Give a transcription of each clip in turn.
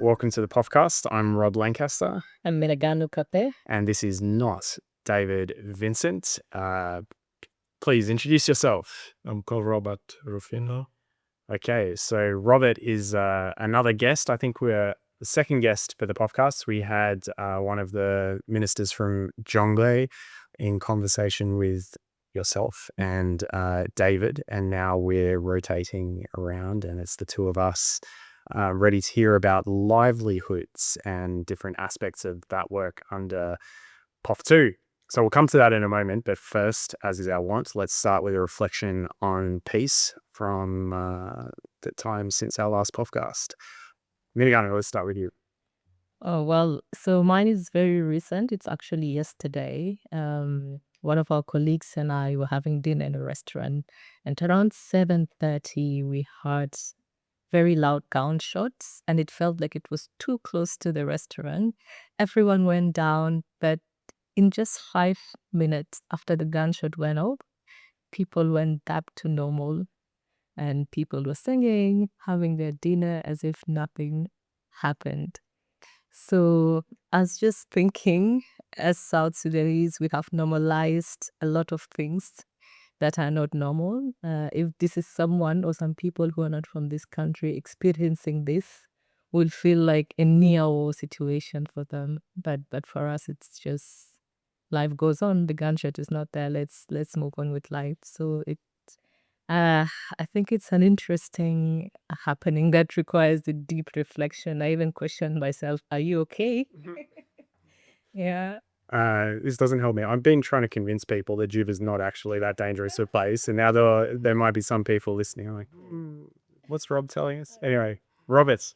Welcome to the POFcast. I'm Rob Lancaster. I'm Meneganu Kape. And this is not David Vincent. Please introduce yourself. I'm called Robert Rufino. Okay, so Robert is another guest. I think we're the second guest for the POFcast. We had one of the ministers from Jonglei in conversation with yourself and David, and now we're rotating around and it's the two of us ready to hear about livelihoods and different aspects of that work under POF2. So we'll come to that in a moment, but first, as is our wont, let's start with a reflection on peace from the time since our last POFcast. Minigano, let's start with you. Oh, well, so mine is very recent. It's actually yesterday. One of our colleagues and I were having dinner in a restaurant, and around 7:30, we heard very loud gunshots, and it felt like it was too close to the restaurant. Everyone went down, but in just 5 minutes after the gunshot went off, people went back to normal, and people were singing, having their dinner as if nothing happened. So I was just thinking, as South Sudanese, we have normalized a lot of things that are not normal. If this is someone or some people who are not from this country experiencing this, will feel like a near-war situation for them. But for us, it's just life goes on. The gunshot is not there. Let's move on with life. So I think it's an interesting happening that requires a deep reflection. I even questioned myself, are you okay? Yeah. This doesn't help me. I've been trying to convince people that Juba is not actually that dangerous a place, and now there might be some people listening. I'm like, what's Rob telling us? Anyway, Roberts.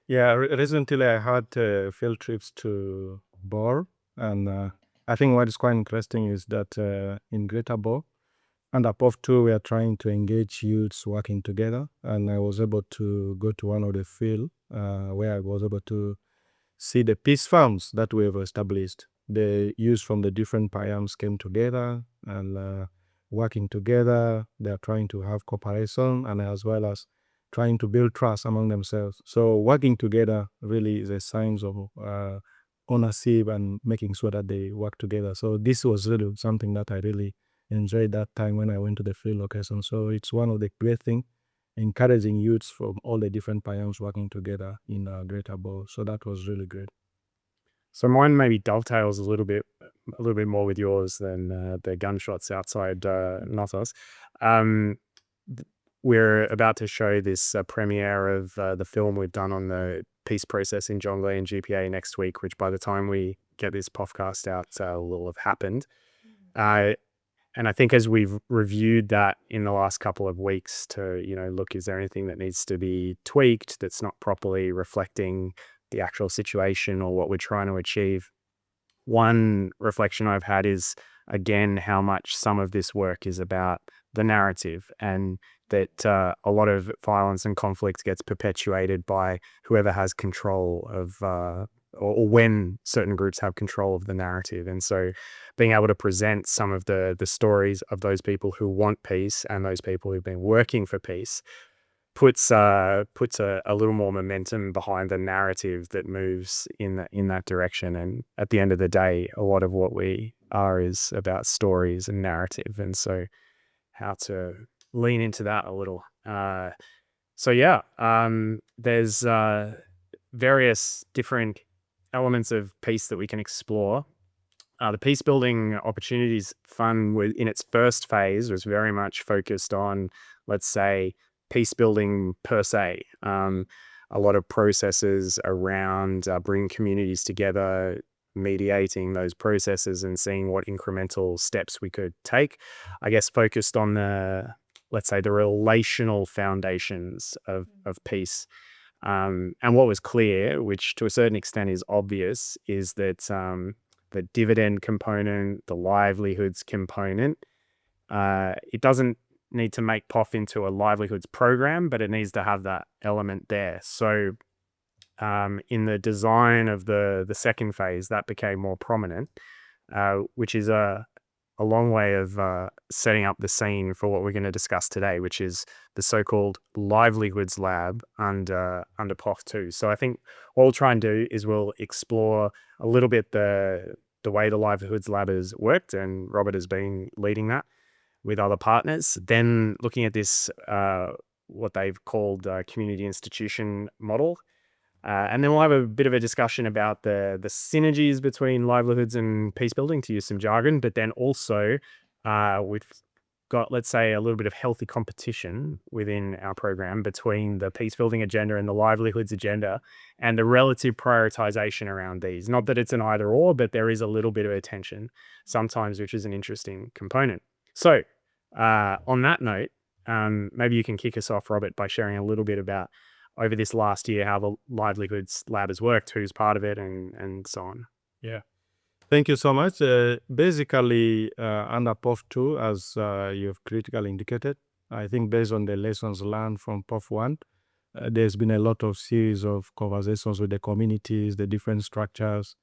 Yeah, recently I had field trips to Bor, and I think what is quite interesting is that in Greater Bor, under POF2, we are trying to engage youths working together, and I was able to go to one of the field where I was able to see the peace farms that we have established. The youth from the different payams came together and working together. They are trying to have cooperation and as well as trying to build trust among themselves. So working together really is a sign of ownership and making sure that they work together. So this was really something that I really enjoyed that time when I went to the field location. So it's one of the great things, encouraging youths from all the different payams working together in Greater Bor. So that was really great. So mine maybe dovetails a little bit more with yours than the gunshots outside Notos. We're about to show this premiere of the film we've done on the peace process in Jonglei and GPA next week, which by the time we get this POFcast out will have happened. And I think as we've reviewed that in the last couple of weeks to, look, is there anything that needs to be tweaked that's not properly reflecting the actual situation or what we're trying to achieve? One reflection I've had is, again, how much some of this work is about the narrative, and that a lot of violence and conflict gets perpetuated by whoever has control of or when certain groups have control of the narrative. And so being able to present some of the stories of those people who want peace and those people who've been working for peace puts a little more momentum behind the narrative that moves in that direction. And at the end of the day, a lot of what we are is about stories and narrative, and so how to lean into that a little. There's various different elements of peace that we can explore. The Peacebuilding Opportunities Fund, in its first phase, was very much focused on, let's say, peace building per se. A lot of processes around bringing communities together, mediating those processes and seeing what incremental steps we could take. I guess focused on the relational foundations of peace. And what was clear, which to a certain extent is obvious, is that the dividend component, the livelihoods component, it doesn't need to make POF into a livelihoods program, but it needs to have that element there. So in the design of the second phase, that became more prominent, which is a long way of setting up the scene for what we're going to discuss today, which is the so-called Livelihoods Lab under POF2. So I think what we'll try and do is we'll explore a little bit the way the Livelihoods Lab has worked, and Robert has been leading that with other partners. Then looking at this, what they've called community institution model. And then we'll have a bit of a discussion about the synergies between livelihoods and peace building, to use some jargon, but then also we've got, let's say, a little bit of healthy competition within our program between the peace building agenda and the livelihoods agenda, and the relative prioritization around these. Not that it's an either or, but there is a little bit of a tension sometimes, which is an interesting component. So on that note, maybe you can kick us off, Robert, by sharing a little bit about over this last year how the Livelihoods Lab has worked, who's part of it, and so on. Yeah. Thank you so much. Basically, under POF2, as you've critically indicated, I think based on the lessons learned from POF1, there's been a lot of series of conversations with the communities, the different structures,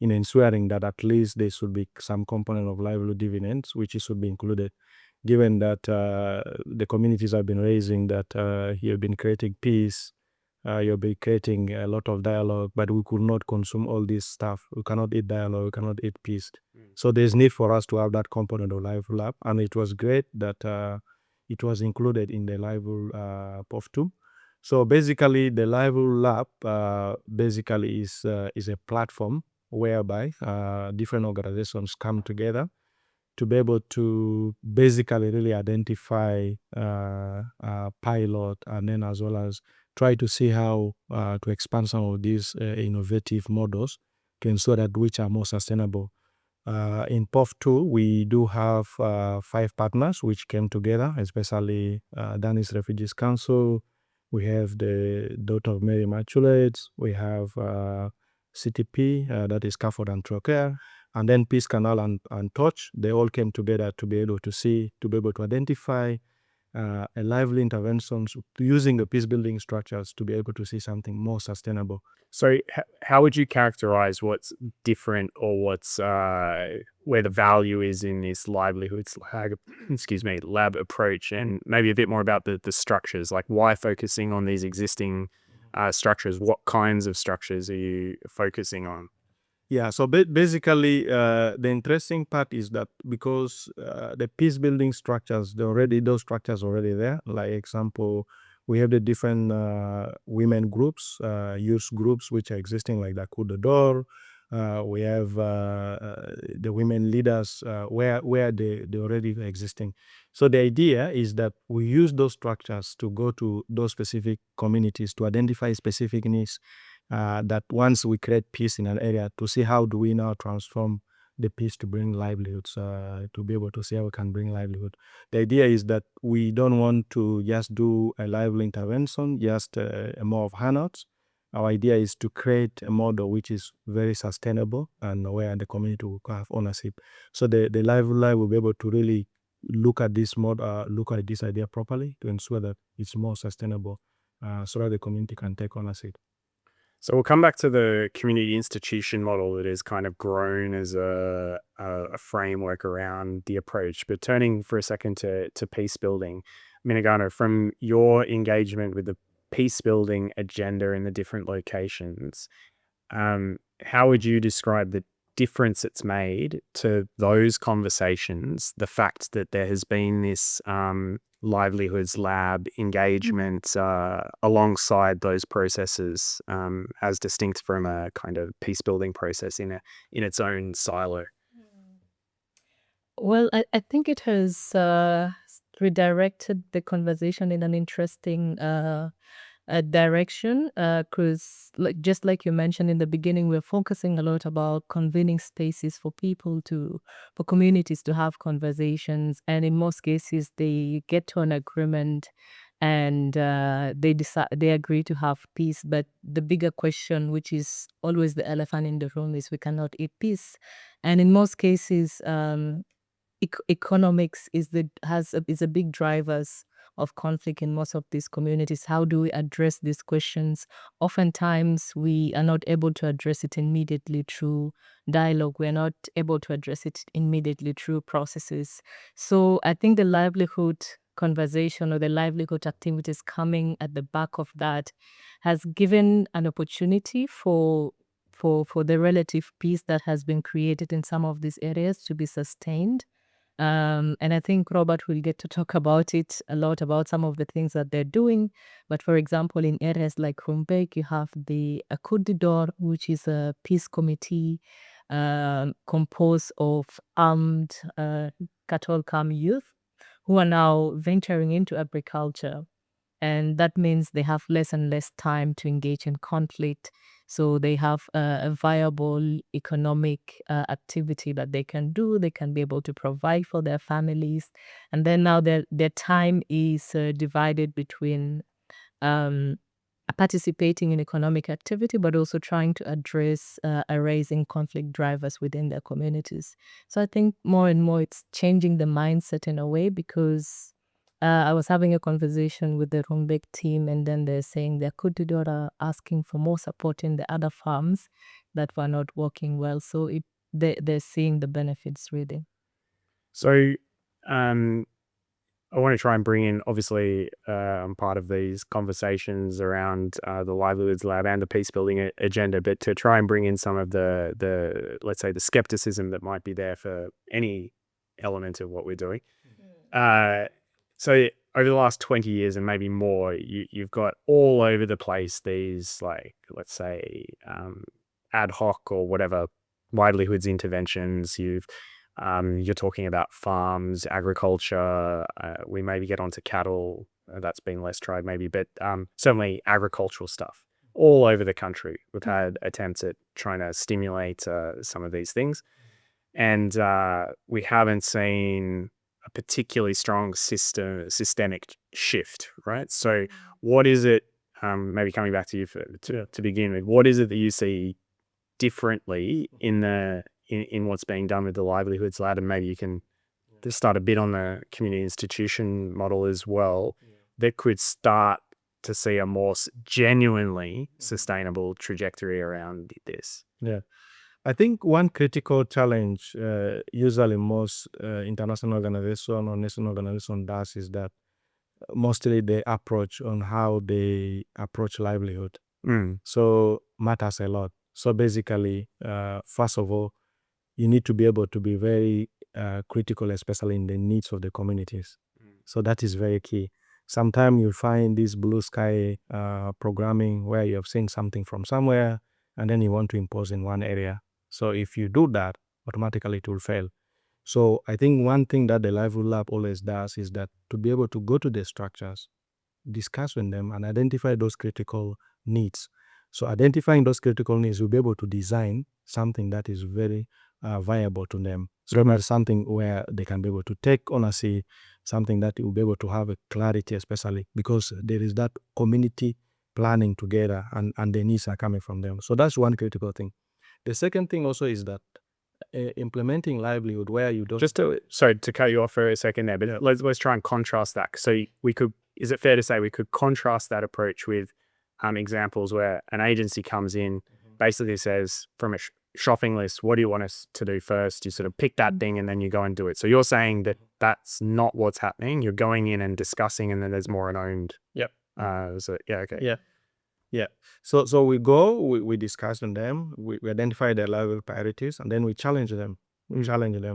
in ensuring that at least there should be some component of livelihood dividends, which should be included, given that the communities have been raising that you've been creating peace, you'll be creating a lot of dialogue, but we could not consume all this stuff. We cannot eat dialogue, we cannot eat peace. So there's need for us to have that component of Live Lab, and it was great that it was included in the Live POF2. So basically, the Live Lab basically is a platform whereby different organizations come together to be able to basically really identify pilot, and then as well as try to see how to expand some of these innovative models to ensure that which are more sustainable. In POF2, we do have 5 partners which came together, especially Danish Refugees Council. We have the Daughter of Mary Immaculate. We have CTP, that is Scaffold and Trocare, and then Peace Canal and Touch. They all came together to be able to see, to be able to identify a lively interventions using the peace building structures to be able to see something more sustainable. So how would you characterize what's different, or what's where the value is in this livelihoods lab approach, and maybe a bit more about the structures, like why focusing on these existing structures? What kinds of structures are you focusing on? Yeah, so basically, the interesting part is that because the peace building structures, those structures already there. Like example, we have the different women groups, youth groups, which are existing, like the Coup de Door. We have the women leaders, where they already existing. So the idea is that we use those structures to go to those specific communities to identify specific needs. That once we create peace in an area, to see how do we now transform the peace to bring livelihoods, to be able to see how we can bring livelihood. The idea is that we don't want to just do a lively intervention, just more of handouts. Our idea is to create a model which is very sustainable and where the community will have ownership. So the Lively Lab will be able to really look at this model, look at this idea properly to ensure that it's more sustainable, so that the community can take ownership. So we'll come back to the community institution model that has kind of grown as a framework around the approach. But turning for a second to peace building, Minagano, from your engagement with the peace building agenda in the different locations, how would you describe the difference it's made to those conversations, the fact that there has been this Livelihoods Lab engagement alongside those processes, as distinct from a kind of peace building process in its own silo? Well, I think it has redirected the conversation in an interesting direction, because just like you mentioned in the beginning, we're focusing a lot about convening spaces for for communities to have conversations, and in most cases they get to an agreement and they agree to have peace. But the bigger question, which is always the elephant in the room, is we cannot eat peace, and in most cases economics is a big drivers of conflict in most of these communities. How do we address these questions? Oftentimes, we are not able to address it immediately through dialogue. We're not able to address it immediately through processes. So I think the livelihood conversation or the livelihood activities coming at the back of that has given an opportunity for the relative peace that has been created in some of these areas to be sustained. And I think Robert will get to talk about it a lot, about some of the things that they're doing. But for example, in areas like Rumbek, you have the Akudidor, which is a peace committee composed of armed cattle farm youth who are now venturing into agriculture. And that means they have less and less time to engage in conflict. So they have a viable economic activity that they can do. They can be able to provide for their families. And then now their time is divided between participating in economic activity, but also trying to address erasing conflict drivers within their communities. So I think more and more it's changing the mindset in a way, because I was having a conversation with the Rumbek team, and then they're saying their Kutidora are asking for more support in the other farms that were not working well. So they're seeing the benefits really. So I want to try and bring in, obviously, I'm part of these conversations around the Livelihoods Lab and the Peacebuilding agenda, but to try and bring in some of the let's say, the skepticism that might be there for any element of what we're doing. So over the last 20 years and maybe more, you've got all over the place these, like, let's say, ad hoc or whatever livelihoods interventions. You're talking about farms, agriculture. We maybe get onto cattle. That's been less tried maybe, but certainly agricultural stuff all over the country. We've had attempts at trying to stimulate some of these things. And we haven't seen a particularly strong systemic shift, right? So what is it, maybe coming back to you to begin with, what is it that you see differently in what's being done with the Livelihoods Lab? And maybe you can just start a bit on the community institution model as well, that could start to see a more genuinely sustainable trajectory around this. Yeah. I think one critical challenge usually most international organization or national organization does is that mostly the approach on how they approach livelihood. So matters a lot. So basically, first of all, you need to be able to be very critical, especially in the needs of the communities. So that is very key. Sometimes you find this blue sky programming where you have seen something from somewhere and then you want to impose in one area. So if you do that, automatically it will fail. So I think one thing that the Livelihood Lab always does is that to be able to go to the structures, discuss with them and identify those critical needs. So identifying those critical needs, we'll be able to design something that is very viable to them. So remember, something where they can be able to take ownership, something that will be able to have a clarity, especially because there is that community planning together and the needs are coming from them. So that's one critical thing. The second thing also is that implementing livelihood where you don't... Sorry to cut you off for a second there, but let's try and contrast that. So is it fair to say we could contrast that approach with examples where an agency comes in, basically says from a shopping list, what do you want us to do first? You sort of pick that thing and then you go and do it. So you're saying that that's not what's happening. You're going in and discussing, and then there's more an owned. Yep. So yeah, okay. Yeah. So we go, we discuss on them, we identify their level priorities, and then we challenge them.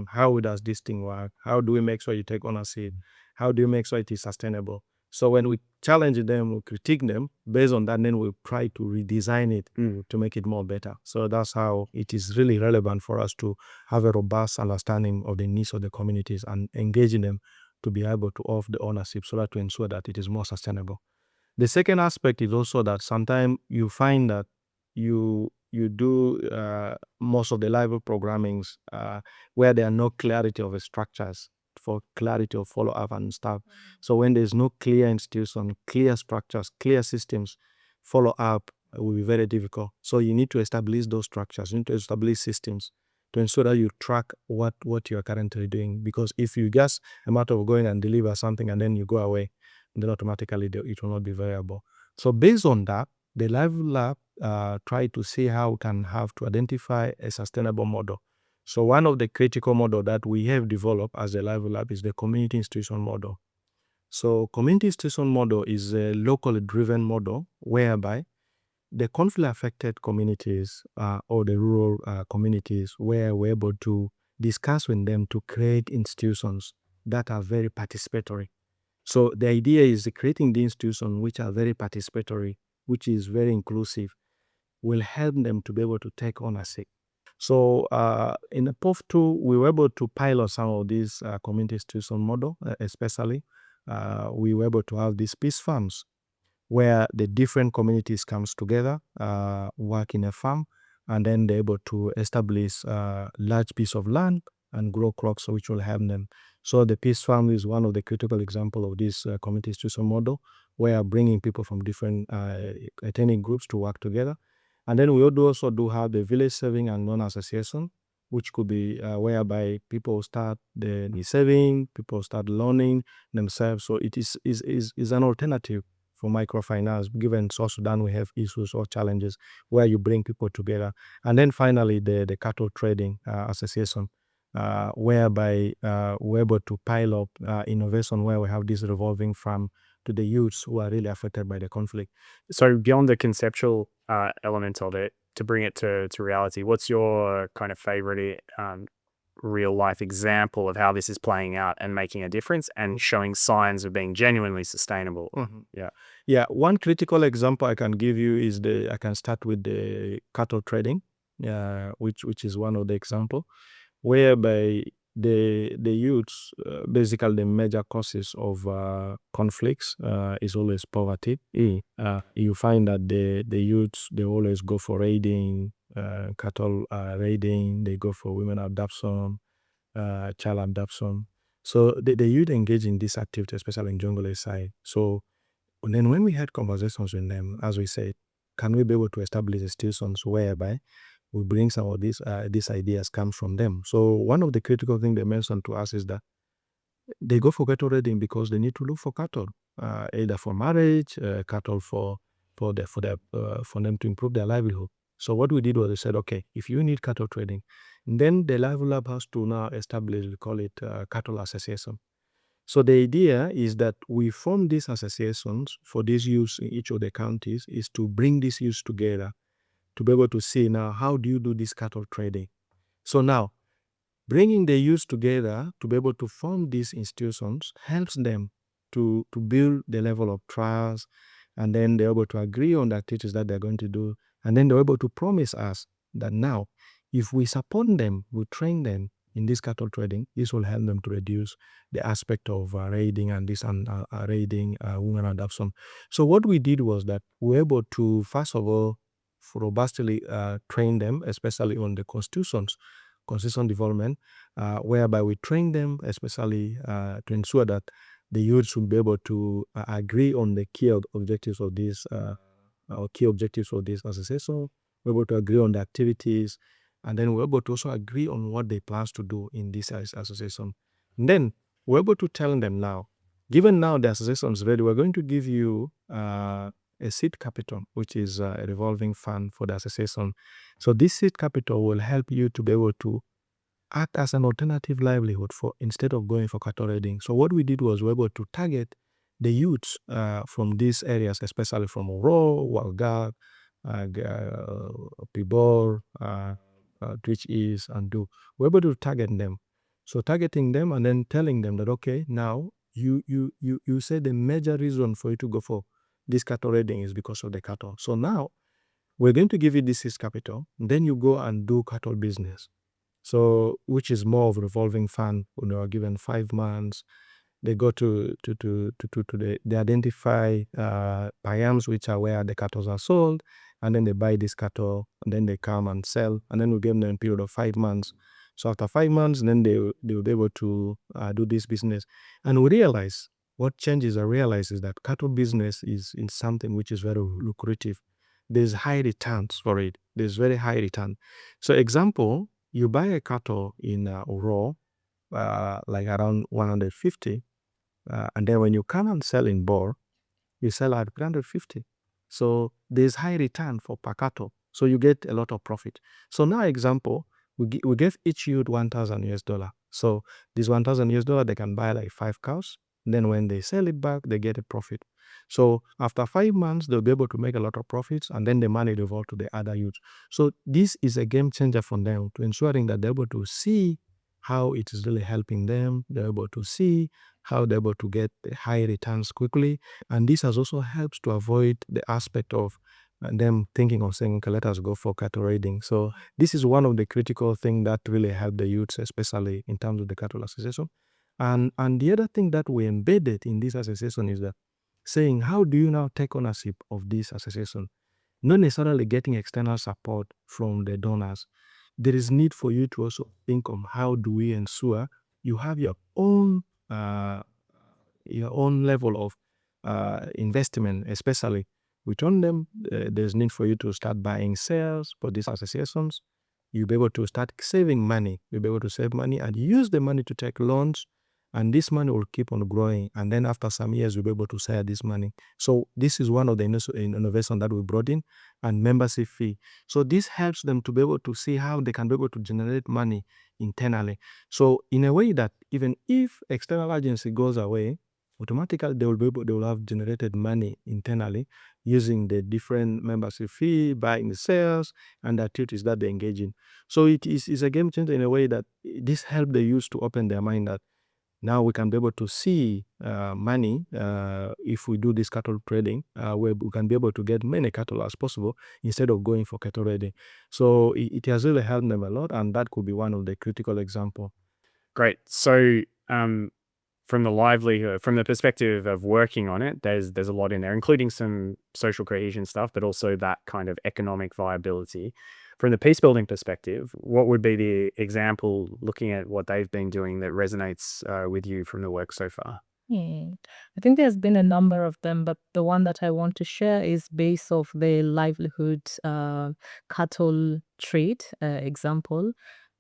How does this thing work? How do we make sure you take ownership? How do you make sure it is sustainable? So when we challenge them, we critique them, based on that, then we try to redesign it to make it more better. So that's how it is really relevant for us to have a robust understanding of the needs of the communities and engaging them to be able to offer the ownership so that to ensure that it is more sustainable. The second aspect is also that sometimes you find that you do most of the live programmings where there are no clarity of the structures for clarity of follow-up and stuff. So when there's no clear institution, clear structures, clear systems, follow-up will be very difficult. So you need to establish those structures. You need to establish systems to ensure that you track what you are currently doing. Because if you just a matter of going and deliver something and then you go away, then automatically it will not be variable. So based on that, the Livelihoods Lab tried to see how we can have to identify a sustainable model. So one of the critical model that we have developed as the Livelihoods Lab is the community institution model. So community institution model is a locally driven model whereby the conflict affected communities or the rural communities, where we're able to discuss with them to create institutions that are very participatory. So the idea is creating the institutions which are very participatory, which is very inclusive, will help them to be able to take ownership. So in the POF2, we were able to pilot some of these community institution model, especially. We were able to have these peace farms where the different communities comes together, work in a farm, and then they're able to establish a large piece of land and grow crops which will help them. So the peace farm is one of the critical example of this community institution model, where bringing people from different ethnic groups to work together. And then we also do have the village saving and loan association, which could be whereby people start the saving, people start loaning themselves. So it is an alternative for microfinance, given South Sudan we have issues or challenges where you bring people together. And then finally, the cattle trading association, whereby we're able to pile up innovation where we have this revolving fund to the youths who are really affected by the conflict. So beyond the conceptual element of it, to bring it to reality, what's your kind of favorite real life example of how this is playing out and making a difference and showing signs of being genuinely sustainable? Yeah, one critical example I can give you is I can start with the cattle trading, which is one of the example, whereby the youths, basically the major causes of conflicts is always poverty. You find that the youths, they always go for raiding, cattle raiding, they go for women abduction, child abduction. So the youth engage in this activity, especially in Jonglei side. So and then when we had conversations with them, as we said, can we be able to establish institutions whereby we bring some of these ideas come from them? So one of the critical things they mentioned to us is that they go for cattle raiding because they need to look for cattle, either for marriage, cattle for them to improve their livelihood. So what we did was we said, okay, if you need cattle trading, then the Livelihoods Lab has to now establish, we call it cattle association. So the idea is that we form these associations for these youths in each of the counties, is to bring these youths together to be able to see now, how do you do this cattle trading? So now, bringing the youths together to be able to form these institutions helps them to build the level of trust, and then they're able to agree on the activities that they're going to do, and then they're able to promise us that now, if we support them, we train them in this cattle trading, this will help them to reduce the aspect of raiding and this raiding, women adoption. So what we did was that we were able to, first of all, robustly train them, especially on the constitution development, whereby we train them, especially to ensure that the youth should be able to agree on the key objectives of this association. We're able to agree on the activities, and then we're able to also agree on what they plan to do in this association. And then we're able to tell them now, given now the association is ready, we're going to give you a seed capital, which is a revolving fund for the association. So this seed capital will help you to be able to act as an alternative livelihood for instead of going for cattle raiding. So what we did was we were able to target the youths from these areas, especially from Oro, Walgar, Pibor, Twitch East, and Do. We're able to target them. So targeting them and then telling them that, okay, now you say the major reason for you to go for this cattle raiding is because of the cattle. So now we're going to give you this is capital, then you go and do cattle business. So which is more of a revolving fund. When they are given 5 months, they go to they identify payams, which are where the cattle are sold, and then they buy this cattle, and then they come and sell, and then we give them a period of 5 months. So after 5 months, then they will be able to do this business. And we realize what changes I realize is that cattle business is in something which is very lucrative. There's high returns for it. There's very high return. So example, you buy a cattle in Oro, like around 150, And then when you come and sell in Bor, you sell at 350. So there's high return for per cattle. So you get a lot of profit. So now example, we gave each youth $1,000. So this $1,000, they can buy like 5 cows. Then when they sell it back, they get a profit. So after 5 months, they'll be able to make a lot of profits, and then the money will evolve to the other youths. So this is a game changer for them, to ensuring that they're able to see how it is really helping them. They're able to see how they're able to get the high returns quickly. And this has also helped to avoid the aspect of them thinking of saying, okay, let us go for cattle raiding. So this is one of the critical things that really help the youths, especially in terms of the cattle association. And the other thing that we embedded in this association is that saying, how do you now take ownership of this association? Not necessarily getting external support from the donors. There is need for you to also think of how do we ensure you have your own level of investment, especially within them. There's need for you to start buying shares for these associations. You'll be able to start saving money. You'll be able to save money and use the money to take loans, and this money will keep on growing. And then after some years, you'll be able to share this money. So this is one of the innovation that we brought in, and membership fee. So this helps them to be able to see how they can be able to generate money internally. So in a way that even if external agency goes away, automatically they will have generated money internally using the different membership fee, buying the shares, and the activities that they engage in. So it is a game changer in a way that this helps the youth to open their mind that now we can be able to see money if we do this cattle trading, where we can be able to get many cattle as possible instead of going for cattle raiding. So it has really helped them a lot, and that could be one of the critical examples. Great. So from the livelihood, from the perspective of working on it, there's a lot in there, including some social cohesion stuff, but also that kind of economic viability. From the peace building perspective, what would be the example, looking at what they've been doing, that resonates with you from the work so far? I think there's been a number of them, but the one that I want to share is based off the livelihood cattle trade example.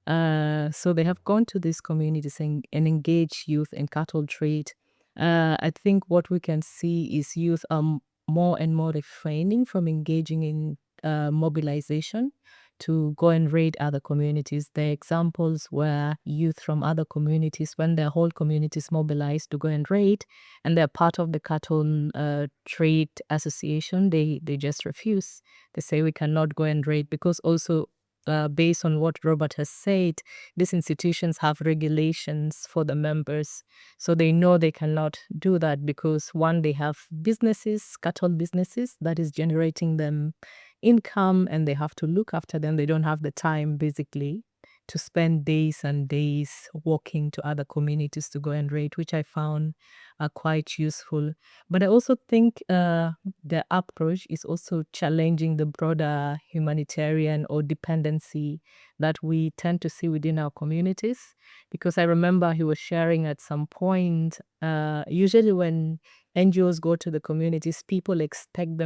So they have gone to these communities and engaged youth in cattle trade. I think what we can see is youth are more and more refraining from engaging in mobilization to go and raid other communities. The examples were youth from other communities, when their whole communities mobilized to go and raid, and they're part of the cattle trade association, they just refuse. They say we cannot go and raid because also based on what Robert has said, these institutions have regulations for the members. So they know they cannot do that because, one, they have businesses, cattle businesses, that is generating them income, and they have to look after them. They don't have the time, basically, to spend days and days walking to other communities to go and raid, which I found quite useful. But I also think the approach is also challenging the broader humanitarian or dependency that we tend to see within our communities. Because I remember he was sharing at some point, usually when NGOs go to the communities, people expect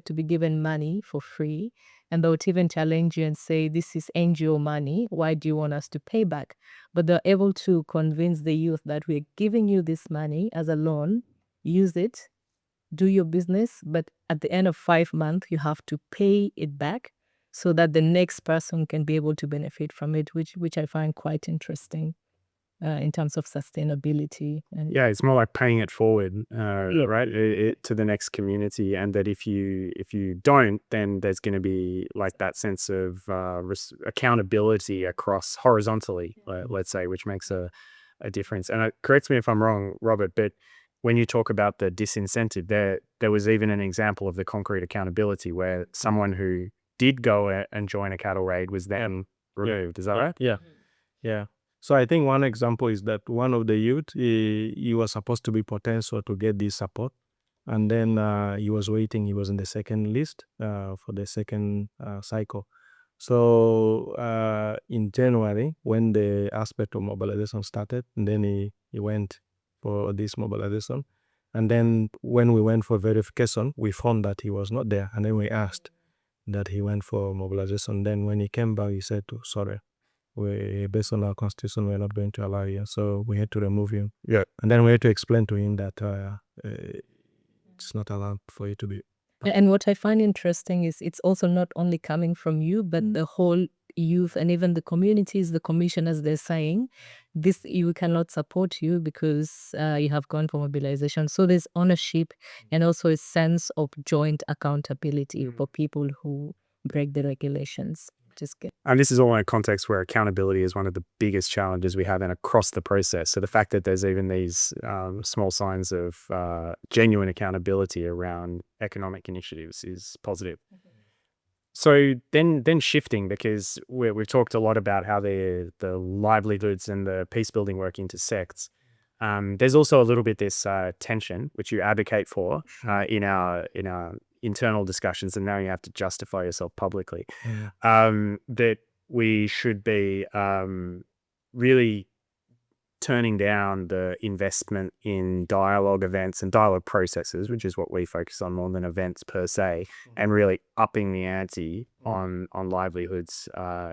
to be given money for free. And they would even challenge you and say, this is NGO money. Why do you want us to pay back? But they're able to convince the youth that we're giving you this money as a loan, use it, do your business, but at the end of 5 months, you have to pay it back so that the next person can be able to benefit from it, which I find quite interesting in terms of sustainability. And Yeah, it's more like paying it forward, right, to the next community, and that if you don't, then there's going to be like that sense of accountability across horizontally, let's say, which makes a difference. And correct me if I'm wrong, Robert, but when you talk about the disincentive, there was even an example of the concrete accountability where someone who did go and join a cattle raid was then removed. Is that right? Yeah. So I think one example is that one of the youth, he was supposed to be potential to get this support. And then he was waiting. He was in the second list for the second cycle. So in January, when the aspect of mobilization started, and then he went for this mobilization. And then when we went for verification, we found that he was not there. And then we asked that he went for mobilization. Then when he came back, he said, sorry, based on our constitution, we're not going to allow you. So we had to remove him. Yeah. And then we had to explain to him that it's not allowed for you to be. And what I find interesting is it's also not only coming from you, but the whole youth and even the communities, the commissioners, they're saying this, you cannot support you because you have gone for mobilization. So there's ownership and also a sense of joint accountability for people who break the regulations. Just good. And this is all in a context where accountability is one of the biggest challenges we have and across the process. So the fact that there's even these small signs of genuine accountability around economic initiatives is positive. So then shifting, because we've talked a lot about how the livelihoods and the peace building work intersects. There's also a little bit this tension, which you advocate for in our internal discussions, and now you have to justify yourself publicly, that we should be really turning down the investment in dialogue events and dialogue processes, which is what we focus on more than events per se, and really upping the ante on livelihoods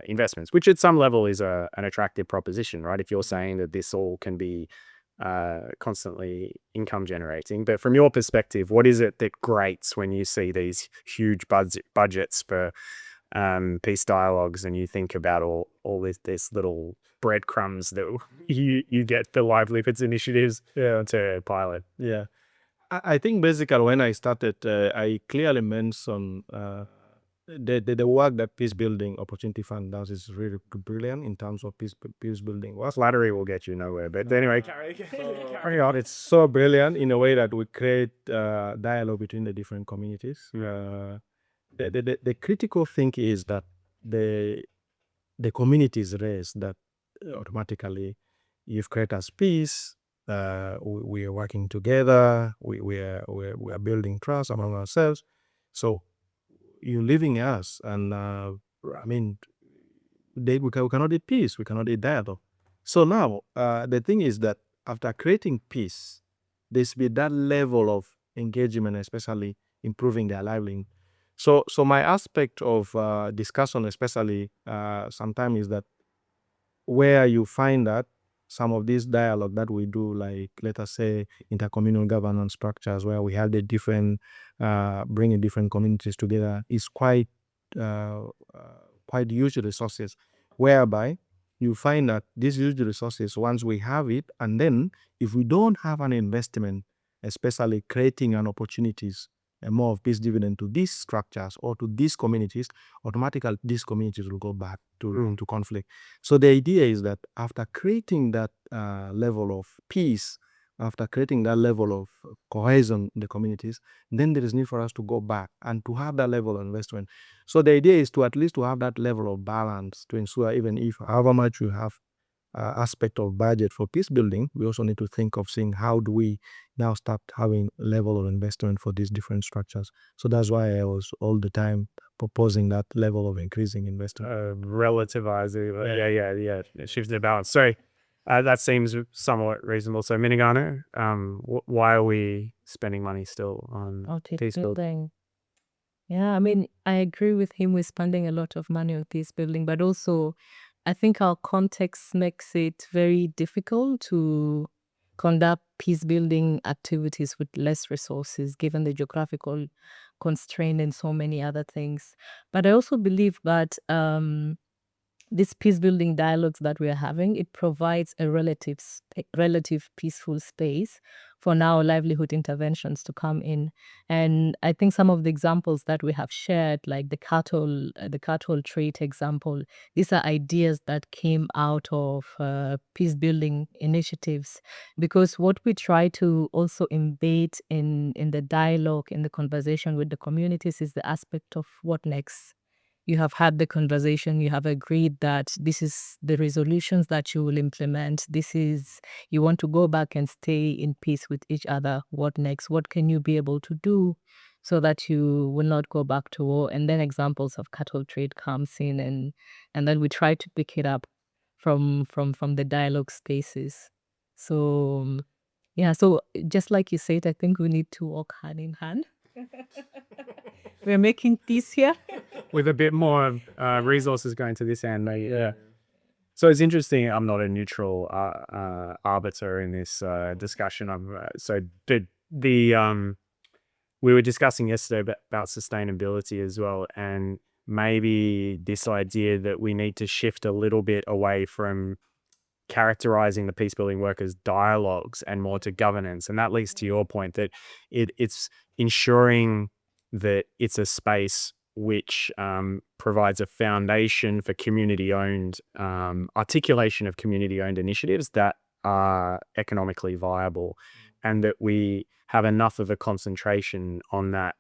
investments, which at some level is an attractive proposition, right? If you're saying that this all can be constantly income generating. But from your perspective, what is it that grates when you see these huge budgets for peace dialogues, and you think about all this little breadcrumbs that you get for livelihoods initiatives to pilot? Yeah. I think basically when I started, I clearly mentioned the work that Peacebuilding Opportunity Fund does is really brilliant in terms of peace building work. Flattery will get you nowhere, but anyway, carry on. It's so brilliant in a way that we create dialogue between the different communities. The critical thing is that the communities raise that automatically you've created as peace. We are working together. We are building trust among ourselves. So you're leaving us, and I mean, we cannot eat peace. We cannot eat dialogue. So now the thing is that after creating peace, there's be that level of engagement, especially improving their livelihood. So my aspect of discussion, especially sometimes, is that where you find that some of this dialogue that we do, like let us say intercommunal governance structures, where we have the different bringing different communities together, is quite huge resources, whereby you find that these huge resources, once we have it, and then if we don't have an investment, especially creating an opportunities and more of peace dividend to these structures or to these communities, automatically these communities will go back to conflict. So the idea is that after creating that level of peace, after creating that level of cohesion in the communities, then there is need for us to go back and to have that level of investment. So the idea is to at least to have that level of balance to ensure, even if however much you have aspect of budget for peace building, we also need to think of seeing how do we now start having level of investment for these different structures. So that's why I was all the time proposing that level of increasing investment. Relativizing, yeah. Shift the balance. So that seems somewhat reasonable. So Minigano, why are we spending money still on peace building? Yeah, I mean, I agree with him. We're spending a lot of money on peace building, but also I think our context makes it very difficult to conduct peace building activities with less resources, given the geographical constraint and so many other things. But I also believe that this peace building dialogues that we are having, it provides a relative peaceful space for now livelihood interventions to come in. And I think some of the examples that we have shared, like the cattle trade example, these are ideas that came out of peace building initiatives, because what we try to also embed in the dialogue, in the conversation with the communities, is the aspect of what next. You have had the conversation, you have agreed that this is the resolutions that you will implement. You want to go back and stay in peace with each other. What next? What can you be able to do so that you will not go back to war? And then examples of cattle trade comes in, and then we try to pick it up from the dialogue spaces. So yeah, so just like you said, I think we need to walk hand in hand. We're making peace here. With a bit more resources going to this end, maybe. Yeah. So it's interesting. I'm not a neutral arbiter in this discussion. We were discussing yesterday about sustainability as well, and maybe this idea that we need to shift a little bit away from characterizing the peacebuilding work as dialogues and more to governance. And that leads to your point that it's ensuring that it's a space which provides a foundation for community-owned articulation of community-owned initiatives that are economically viable, and that we have enough of a concentration on that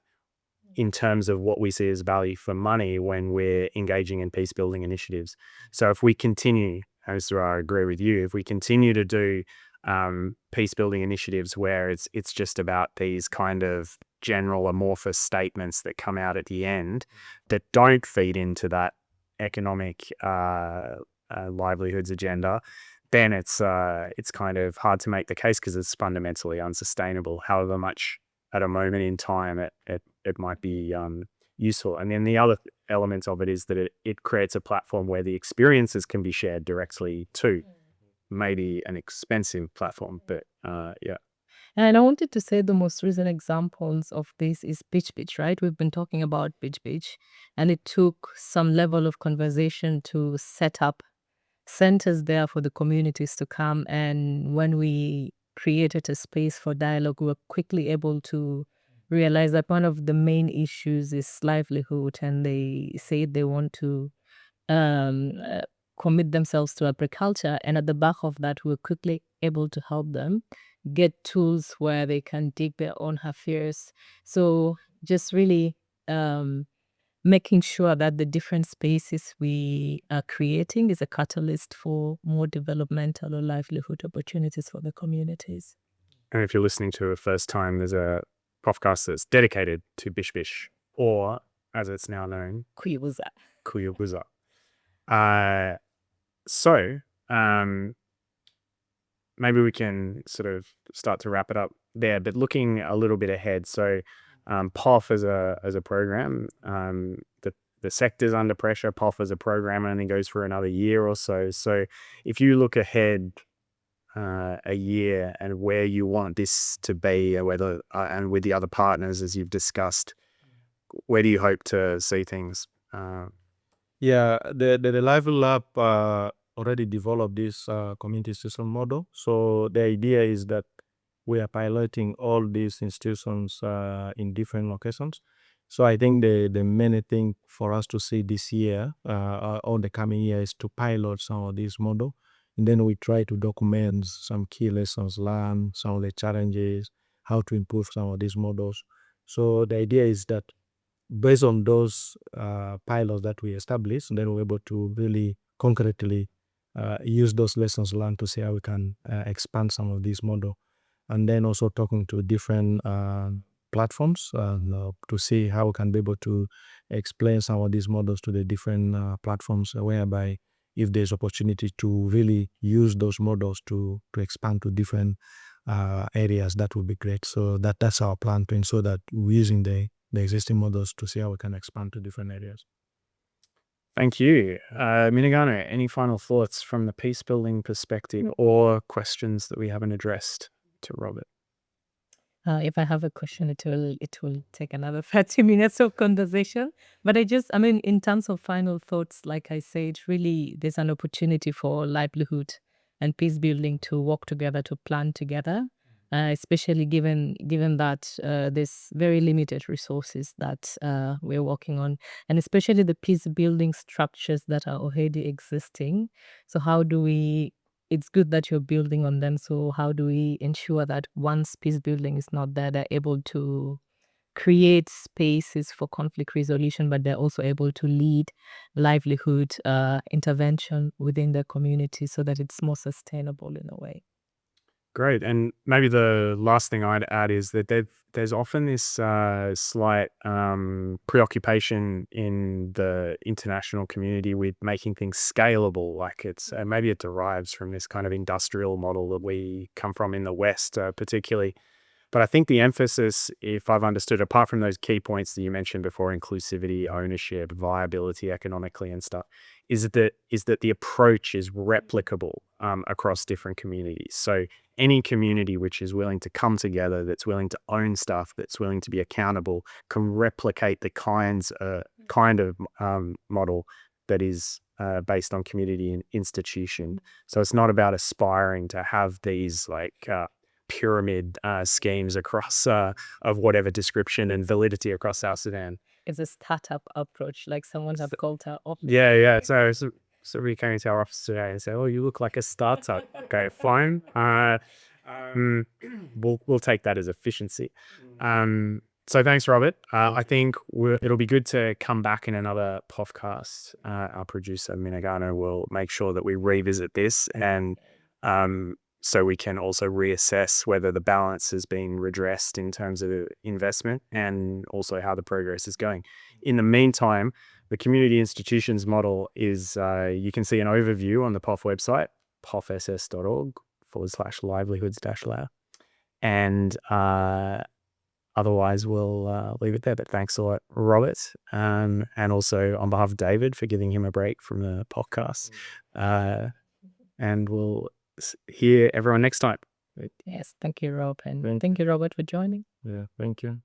in terms of what we see as value for money when we're engaging in peace building initiatives. So if we continue, as I agree with you, if we continue to do peace building initiatives where it's just about these kind of general amorphous statements that come out at the end that don't feed into that economic livelihoods agenda, then it's kind of hard to make the case because it's fundamentally unsustainable, however much at a moment in time it might be useful. And then the other element of it is that it creates a platform where the experiences can be shared directly too. Maybe an expensive platform, but yeah. And I wanted to say the most recent examples of this is Bichibich, right? We've been talking about Bichibich, and it took some level of conversation to set up centers there for the communities to come. And when we created a space for dialogue, we were quickly able to realize that one of the main issues is livelihood, and they say they want to commit themselves to agriculture. And at the back of that, we're quickly able to help them get tools where they can dig their own affairs. So just really making sure that the different spaces we are creating is a catalyst for more developmental or livelihood opportunities for the communities. And if you're listening to it first time, there's a POFcast that's dedicated to Bichibich, or as it's now known, Kuyabuza. So maybe we can sort of start to wrap it up there, but looking a little bit ahead. So POF as a program, the sector's under pressure. POF as a program only goes for another year or so. So if you look ahead a year and where you want this to be, whether and with the other partners as you've discussed, where do you hope to see things? Yeah, the Livelihoods Lab already developed this community institution model. So the idea is that we are piloting all these institutions in different locations. So I think the main thing for us to see this year or the coming year is to pilot some of this model. And then we try to document some key lessons learned, some of the challenges, how to improve some of these models. So the idea is that based on those pilots that we establish, then we're able to really concretely use those lessons learned to see how we can expand some of these models. And then also talking to different platforms to see how we can be able to explain some of these models to the different platforms, whereby if there's opportunity to really use those models to expand to different areas, that would be great. So that's our plan, to ensure that we're using the existing models to see how we can expand to different areas. Thank you. Minagano, any final thoughts from the peace building perspective or questions that we haven't addressed to Robert? If I have a question, it will take another 30 minutes of conversation. But in terms of final thoughts, like I said, really there's an opportunity for livelihood and peace building to work together, to plan together, especially given that there's very limited resources that we're working on, and especially the peace building structures that are already existing. So it's good that you're building on them. So how do we ensure that once peace building is not there, they're able to create spaces for conflict resolution, but they're also able to lead livelihood intervention within the community so that it's more sustainable in a way? Great. And maybe the last thing I'd add is that there's often this slight preoccupation in the international community with making things scalable. Like it's maybe it derives from this kind of industrial model that we come from in the West, particularly. But I think the emphasis, if I've understood, apart from those key points that you mentioned before, inclusivity, ownership, viability economically and stuff, is that the approach is replicable across different communities. So any community which is willing to come together, that's willing to own stuff, that's willing to be accountable, can replicate the kind of model that is based on community and institution. So it's not about aspiring to have these like pyramid schemes across of whatever description and validity across South Sudan. It's a startup approach, like someone have called her office. Yeah. So we came into our office today and said, "Oh, you look like a startup." Okay, fine. We'll take that as efficiency. So thanks, Robert. I think it'll be good to come back in another POFcast. Our producer Minagano will make sure that we revisit this, and so we can also reassess whether the balance has been redressed in terms of investment and also how the progress is going. In the meantime, the community institutions model is, you can see an overview on the POF website, pofss.org/livelihoods-lab. And otherwise, we'll leave it there. But thanks a lot, Robert. And also on behalf of David for giving him a break from the podcast. And we'll hear everyone next time. Yes, thank you, Rob. And thank you, Robert, for joining. Yeah, thank you.